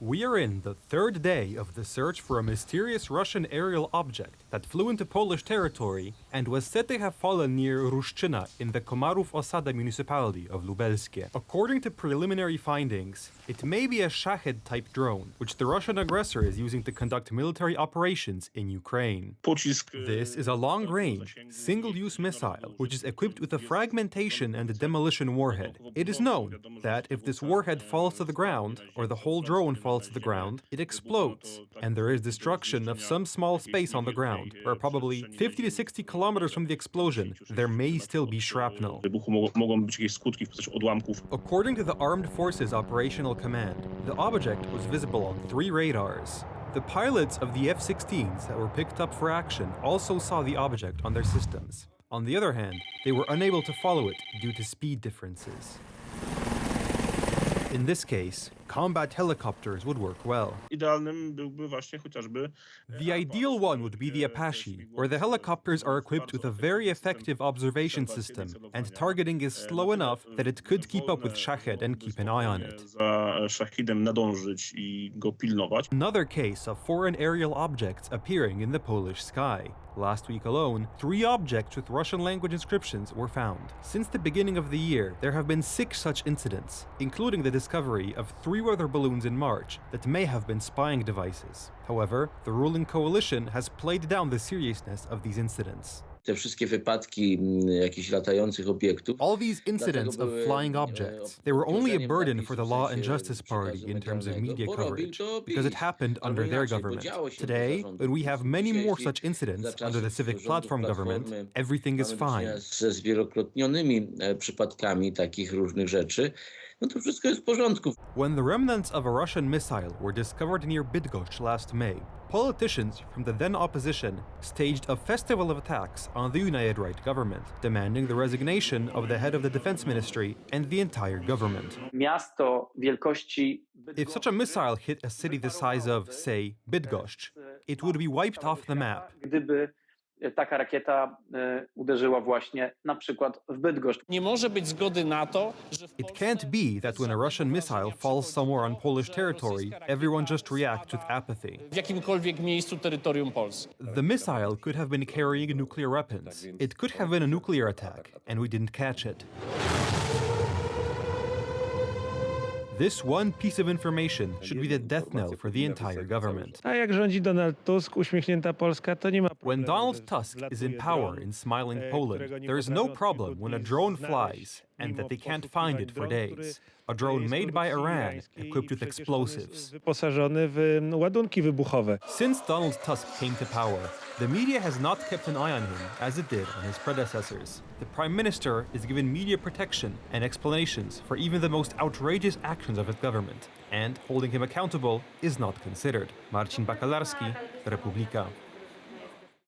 We are in the third day of the search for a mysterious Russian aerial object that flew into Polish territory and was said to have fallen near Ruszczyna in the Komarów Osada municipality of Lubelskie. According to preliminary findings, it may be a Shahed-type drone, which the Russian aggressor is using to conduct military operations in Ukraine. This is a long-range, single-use missile, which is equipped with a fragmentation and demolition warhead. It is known that if this warhead falls to the ground, or the whole drone falls to the ground, it explodes, and there is destruction of some small space on the ground, where probably 50 to 60 kilometers from the explosion, there may still be shrapnel. According to the Armed Forces Operational Command, the object was visible on 3 radars. The pilots of the F-16s that were picked up for action also saw the object on their systems. On the other hand, they were unable to follow it due to speed differences. In this case, combat helicopters would work well. The ideal one would be the Apache, where the helicopters are equipped with a very effective observation system, and targeting is slow enough that it could keep up with Shahed and keep an eye on it. Another case of foreign aerial objects appearing in the Polish sky. Last week alone, 3 objects with Russian language inscriptions were found. Since the beginning of the year, there have been 6 such incidents, including the discovery of 3 weather balloons in March that may have been spying devices. However, the ruling coalition has played down the seriousness of these incidents. All these incidents of flying objects, they were only a burden for the Law and Justice Party in terms of media coverage, because it happened under their government. Today, when we have many more such incidents under the Civic Platform government, everything is fine. When the remnants of a Russian missile were discovered near Bydgoszcz last May, politicians from the then opposition staged a festival of attacks on the United Right government, demanding the resignation of the head of the defense ministry and the entire government. If such a missile hit a city the size of, say, Bydgoszcz, it would be wiped off the map. Taka rakieta uderzyła właśnie na przykład w Bydgoszcz. Nie może być zgody na to, że It can't be that when a Russian missile falls somewhere on Polish territory, everyone just reacts with apathy. W jakimkolwiek miejscu terytorium Polski. The missile could have been carrying nuclear weapons. It could have been a nuclear attack, and we didn't catch it. This one piece of information should be the death knell for the entire government. A jak rządzi Donald Tusk, uśmiechnięta Polska, to nie ma problemu. When Donald Tusk is in power in smiling Poland, there is no problem when a drone flies and that they can't find it for days. A drone made by Iran, equipped with explosives. Wyposażony w ładunki wybuchowe. Since Donald Tusk came to power, the media has not kept an eye on him as it did on his predecessors. The Prime Minister is given media protection and explanations for even the most outrageous actions of his government, and holding him accountable is not considered. Marcin Bakalarski, Republika.